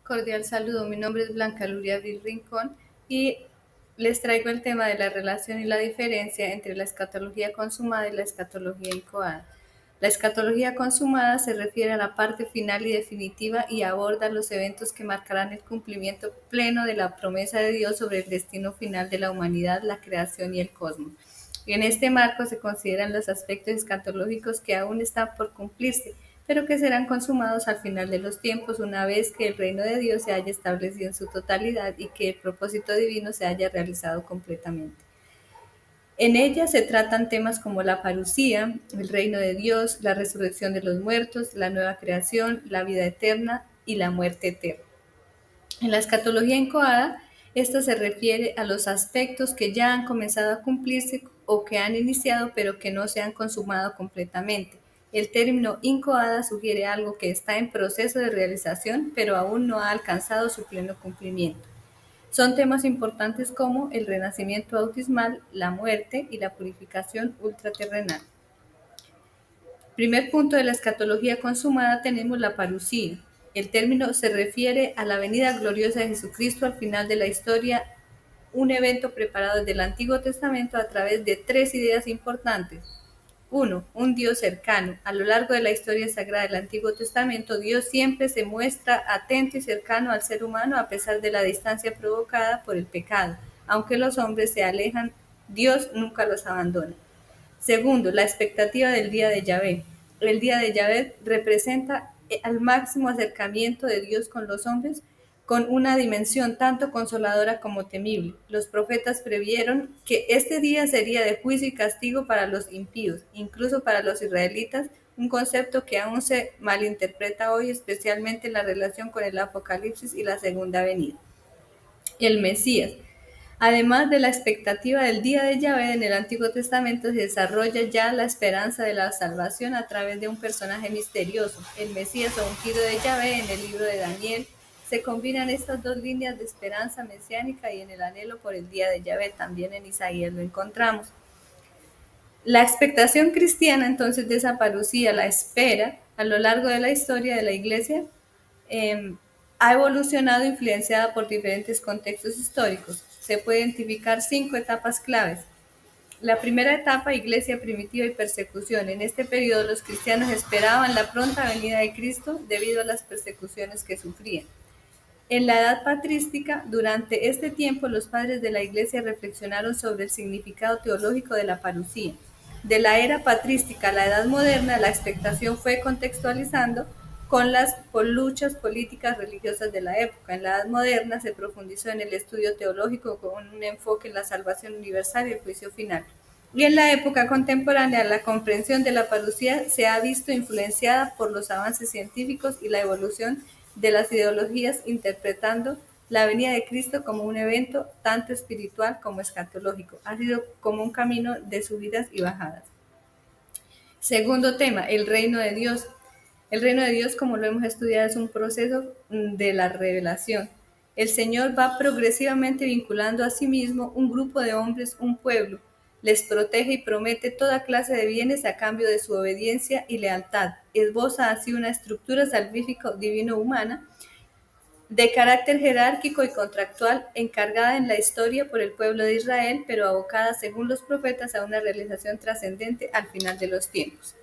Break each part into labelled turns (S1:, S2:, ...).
S1: Cordial saludo, mi nombre es Blanca Luria Abril Rincón y les traigo el tema de la relación y la diferencia entre la escatología consumada y la escatología incoada. La escatología consumada se refiere a la parte final y definitiva y aborda los eventos que marcarán el cumplimiento pleno de la promesa de Dios sobre el destino final de la humanidad, la creación y el cosmos. En este marco se consideran los aspectos escatológicos que aún están por cumplirse, pero que serán consumados al final de los tiempos, una vez que el reino de Dios se haya establecido en su totalidad y que el propósito divino se haya realizado completamente. En ella se tratan temas como la parucía, el reino de Dios, la resurrección de los muertos, la nueva creación, la vida eterna y la muerte eterna. En la escatología incoada, esta se refiere a los aspectos que ya han comenzado a cumplirse o que han iniciado pero que no se han consumado completamente. El término incoada sugiere algo que está en proceso de realización pero aún no ha alcanzado su pleno cumplimiento. Son temas importantes como el renacimiento bautismal, la muerte y la purificación ultraterrenal. Primer punto de la escatología consumada tenemos la parucía. El término se refiere a la venida gloriosa de Jesucristo al final de la historia, un evento preparado desde el Antiguo Testamento a través de tres ideas importantes. Uno, un Dios cercano. A lo largo de la historia sagrada del Antiguo Testamento, Dios siempre se muestra atento y cercano al ser humano a pesar de la distancia provocada por el pecado. Aunque los hombres se alejan, Dios nunca los abandona. Segundo, la expectativa del día de Yahvé. El día de Yahvé representa al máximo acercamiento de Dios con los hombres, con una dimensión tanto consoladora como temible. Los profetas previeron que este día sería de juicio y castigo para los impíos, incluso para los israelitas, un concepto que aún se malinterpreta hoy, especialmente en la relación con el Apocalipsis y la segunda venida. El Mesías. Además de la expectativa del día de Yahvé en el Antiguo Testamento, se desarrolla ya la esperanza de la salvación a través de un personaje misterioso, el Mesías o ungido de Yahvé en el libro de Daniel. Se combinan estas dos líneas de esperanza mesiánica y en el anhelo por el día de Yahvé, también en Isaías lo encontramos. La expectación cristiana entonces de esa parucía, la espera a lo largo de la historia de la iglesia, ha evolucionado influenciada por diferentes contextos históricos. Se puede identificar 5 etapas claves. La primera etapa, iglesia primitiva y persecución. En este periodo los cristianos esperaban la pronta venida de Cristo debido a las persecuciones que sufrían. En la edad patrística, durante este tiempo los padres de la iglesia reflexionaron sobre el significado teológico de la parucía. De la era patrística a la edad moderna, la expectación fue contextualizando con las luchas políticas religiosas de la época. En la edad moderna se profundizó en el estudio teológico con un enfoque en la salvación universal y el juicio final. Y en la época contemporánea, la comprensión de la parucía se ha visto influenciada por los avances científicos y la evolución de las ideologías, interpretando la venida de Cristo como un evento tanto espiritual como escatológico. Ha sido como un camino de subidas y bajadas. Segundo tema, el reino de Dios. El reino de Dios, como lo hemos estudiado, es un proceso de la revelación. El Señor va progresivamente vinculando a sí mismo un grupo de hombres, un pueblo. Les protege y promete toda clase de bienes a cambio de su obediencia y lealtad. Esboza así una estructura salvífico divino-humana de carácter jerárquico y contractual, encargada en la historia por el pueblo de Israel, pero abocada, según los profetas, a una realización trascendente al final de los tiempos.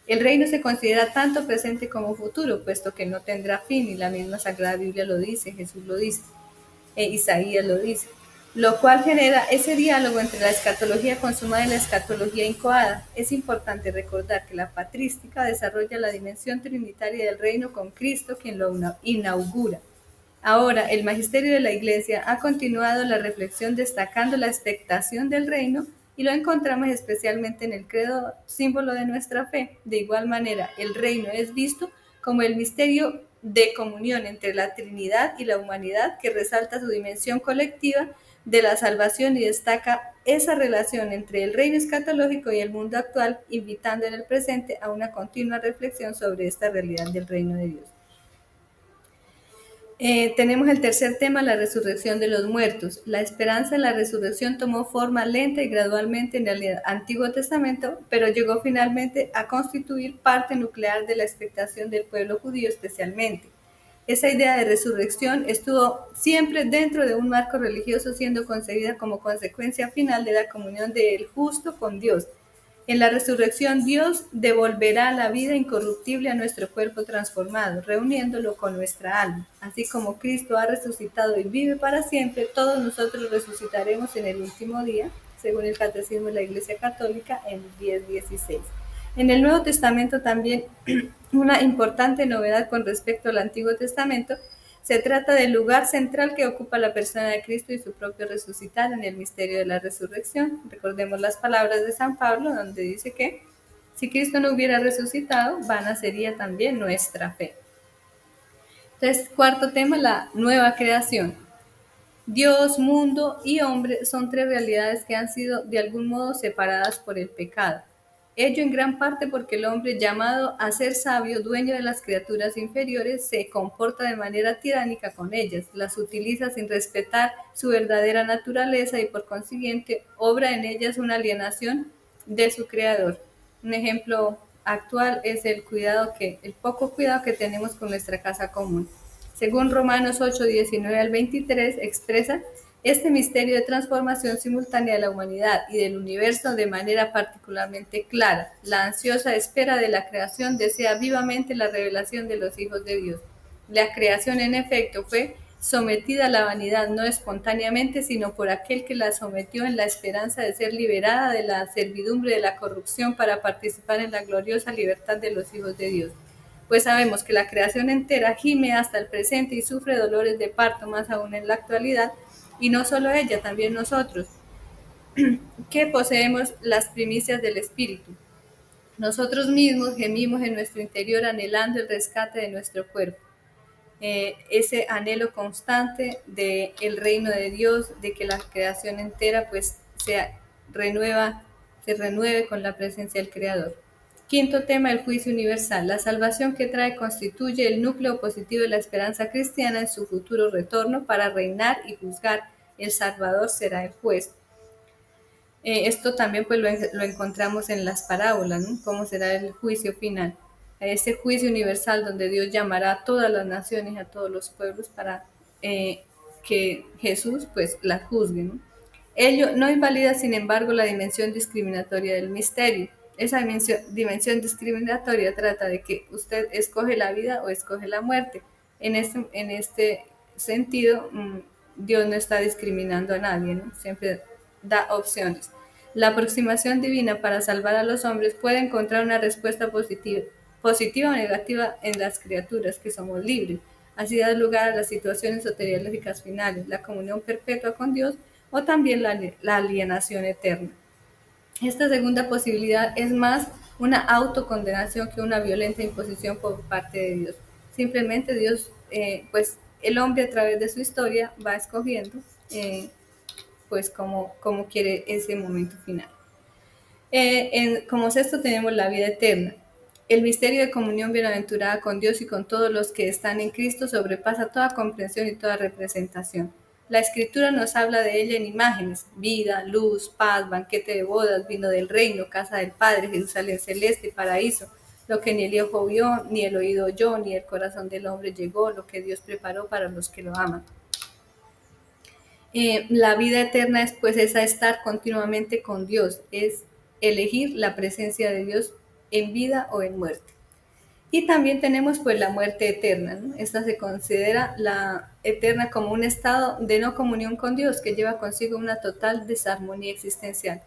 S1: El reino se considera tanto presente como futuro, puesto que no tendrá fin, y la misma Sagrada Biblia lo dice, Jesús lo dice, Isaías lo dice, lo cual genera ese diálogo entre la escatología consumada y la escatología incoada. Es importante recordar que la patrística desarrolla la dimensión trinitaria del reino con Cristo, quien lo inaugura. Ahora, el magisterio de la Iglesia ha continuado la reflexión destacando la expectación del reino y lo encontramos especialmente en el credo, símbolo de nuestra fe. De igual manera, el reino es visto como el misterio de comunión entre la Trinidad y la humanidad que resalta su dimensión colectiva de la salvación y destaca esa relación entre el reino escatológico y el mundo actual, invitando en el presente a una continua reflexión sobre esta realidad del reino de Dios. Tenemos el tercer tema, la resurrección de los muertos. La esperanza en la resurrección tomó forma lenta y gradualmente en el Antiguo Testamento, pero llegó finalmente a constituir parte nuclear de la expectación del pueblo judío especialmente. Esa idea de resurrección estuvo siempre dentro de un marco religioso, siendo concebida como consecuencia final de la comunión del justo con Dios. En la resurrección, Dios devolverá la vida incorruptible a nuestro cuerpo transformado, reuniéndolo con nuestra alma. Así como Cristo ha resucitado y vive para siempre, todos nosotros resucitaremos en el último día, según el Catecismo de la Iglesia Católica en 10:16. En el Nuevo Testamento también una importante novedad con respecto al Antiguo Testamento. Se trata del lugar central que ocupa la persona de Cristo y su propio resucitar en el misterio de la resurrección. Recordemos las palabras de San Pablo, donde dice que si Cristo no hubiera resucitado, vana sería también nuestra fe. Entonces, cuarto tema, la nueva creación. Dios, mundo y hombre son tres realidades que han sido de algún modo separadas por el pecado. Ello en gran parte porque el hombre, llamado a ser sabio, dueño de las criaturas inferiores, se comporta de manera tiránica con ellas, las utiliza sin respetar su verdadera naturaleza y por consiguiente obra en ellas una alienación de su creador. Un ejemplo actual es el poco cuidado que tenemos con nuestra casa común. Según Romanos 8, 19 al 23, expresa este misterio de transformación simultánea de la humanidad y del universo de manera particularmente clara. La ansiosa espera de la creación desea vivamente la revelación de los hijos de Dios. La creación, en efecto, fue sometida a la vanidad no espontáneamente, sino por aquel que la sometió en la esperanza de ser liberada de la servidumbre de la corrupción para participar en la gloriosa libertad de los hijos de Dios. Pues sabemos que la creación entera gime hasta el presente y sufre dolores de parto, más aún en la actualidad, y no solo ella, también nosotros, que poseemos las primicias del Espíritu. Nosotros mismos gemimos en nuestro interior anhelando el rescate de nuestro cuerpo. Ese anhelo constante del reino de Dios, de que la creación entera pues se renueve con la presencia del Creador. Quinto tema, el juicio universal. La salvación que trae constituye el núcleo positivo de la esperanza cristiana en su futuro retorno para reinar y juzgar. El Salvador será el juez. Esto también pues lo encontramos en las parábolas, ¿no? ¿Cómo será el juicio final? Ese juicio universal donde Dios llamará a todas las naciones, a todos los pueblos para que Jesús pues las juzgue, ¿no? Ello no invalida, sin embargo, la dimensión discriminatoria del misterio. Esa dimensión discriminatoria trata de que usted escoge la vida o escoge la muerte. En este sentido, Dios no está discriminando a nadie, ¿no? Siempre da opciones. La aproximación divina para salvar a los hombres puede encontrar una respuesta positiva o negativa en las criaturas, que somos libres. Así da lugar a las situaciones soteriológicas finales, la comunión perpetua con Dios o también la alienación eterna. Esta segunda posibilidad es más una autocondenación que una violenta imposición por parte de Dios. Simplemente Dios, pues el hombre a través de su historia va escogiendo pues como quiere ese momento final. Como sexto tenemos la vida eterna. El misterio de comunión bienaventurada con Dios y con todos los que están en Cristo sobrepasa toda comprensión y toda representación. La Escritura nos habla de ella en imágenes: vida, luz, paz, banquete de bodas, vino del reino, casa del Padre, Jerusalén celeste, paraíso, lo que ni el ojo vio, ni el oído oyó, ni el corazón del hombre llegó, lo que Dios preparó para los que lo aman. La vida eterna es pues esa estar continuamente con Dios, es elegir la presencia de Dios en vida o en muerte. Y también tenemos pues la muerte eterna, ¿no? Esta se considera la eterna como un estado de no comunión con Dios que lleva consigo una total desarmonía existencial.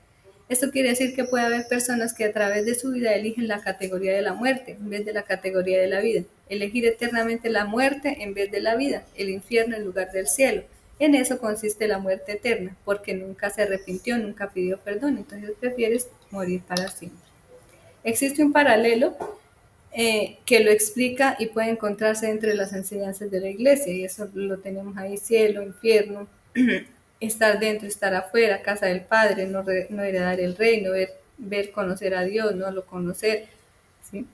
S1: Esto quiere decir que puede haber personas que a través de su vida eligen la categoría de la muerte en vez de la categoría de la vida, elegir eternamente la muerte en vez de la vida, el infierno en lugar del cielo. En eso consiste la muerte eterna, porque nunca se arrepintió, nunca pidió perdón, entonces prefieres morir para siempre. Existe un paralelo que lo explica y puede encontrarse entre las enseñanzas de la iglesia, y eso lo tenemos ahí: cielo, infierno, estar dentro, estar afuera, casa del Padre, no heredar el reino, ver, conocer a Dios, no lo conocer, ¿sí?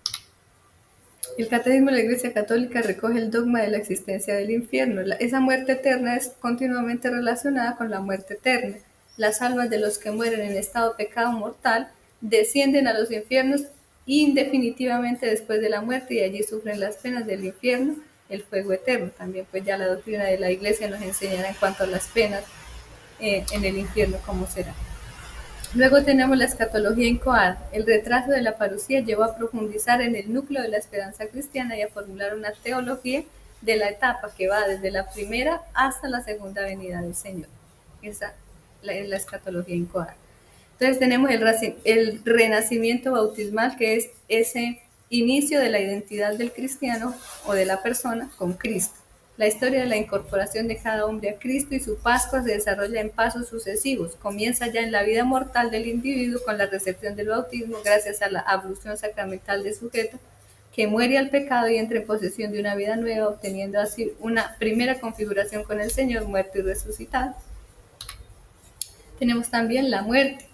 S1: El Catecismo de la Iglesia Católica recoge el dogma de la existencia del infierno. Esa muerte eterna es continuamente relacionada con la muerte eterna. Las almas de los que mueren en estado de pecado mortal descienden a los infiernos indefinitivamente después de la muerte y allí sufren las penas del infierno el fuego eterno. También pues ya la doctrina de la Iglesia nos enseñará en cuanto a las penas en el infierno cómo será. Luego tenemos la escatología incoada. El retraso de la parucía llevó a profundizar en el núcleo de la esperanza cristiana y a formular una teología de la etapa que va desde la primera hasta la segunda venida del Señor. Esa es la escatología incoada. Entonces tenemos el renacimiento bautismal, que es ese inicio de la identidad del cristiano o de la persona con Cristo. La historia de la incorporación de cada hombre a Cristo y su Pascua se desarrolla en pasos sucesivos. Comienza ya en la vida mortal del individuo con la recepción del bautismo gracias a la ablución sacramental del sujeto, que muere al pecado y entra en posesión de una vida nueva, obteniendo así una primera configuración con el Señor, muerto y resucitado. Tenemos también la muerte.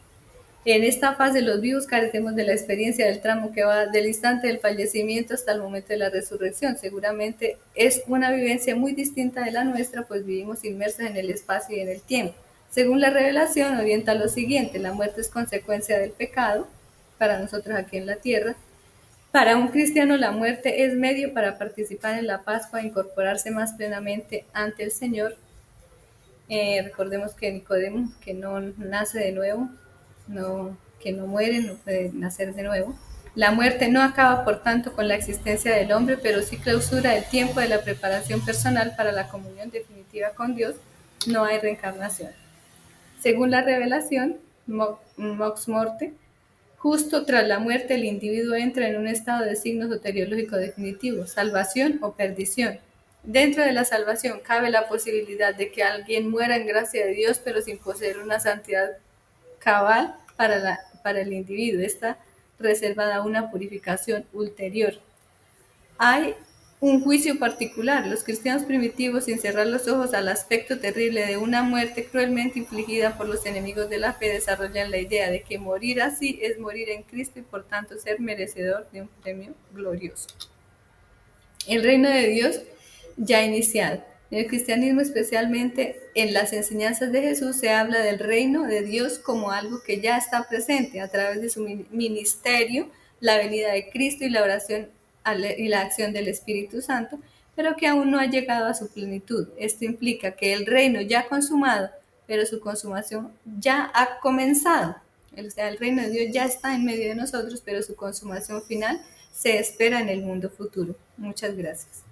S1: En esta fase los vivos carecemos de la experiencia del tramo que va del instante del fallecimiento hasta el momento de la resurrección. Seguramente es una vivencia muy distinta de la nuestra, pues vivimos inmersos en el espacio y en el tiempo. Según la revelación, orienta lo siguiente: la muerte es consecuencia del pecado, para nosotros aquí en la tierra. Para un cristiano la muerte es medio para participar en la Pascua e incorporarse más plenamente ante el Señor. Recordemos que Nicodemo, que no nace de nuevo, que no muere, no puede nacer de nuevo. La muerte no acaba, por tanto, con la existencia del hombre, pero sí clausura el tiempo de la preparación personal para la comunión definitiva con Dios. No hay reencarnación. Según la revelación, Mox Morte, justo tras la muerte el individuo entra en un estado de signo soteriológico definitivo, salvación o perdición. Dentro de la salvación cabe la posibilidad de que alguien muera en gracia de Dios, pero sin poseer una santidad cabal para el individuo. Está reservada a una purificación ulterior. Hay un juicio particular. Los cristianos primitivos, sin cerrar los ojos al aspecto terrible de una muerte cruelmente infligida por los enemigos de la fe, desarrollan la idea de que morir así es morir en Cristo y por tanto ser merecedor de un premio glorioso. El reino de Dios ya ha iniciado. En el cristianismo, especialmente en las enseñanzas de Jesús, se habla del reino de Dios como algo que ya está presente a través de su ministerio, la venida de Cristo y la oración y la acción del Espíritu Santo, pero que aún no ha llegado a su plenitud. Esto implica que el reino ya ha consumado, pero su consumación ya ha comenzado. O sea, el reino de Dios ya está en medio de nosotros, pero su consumación final se espera en el mundo futuro. Muchas gracias.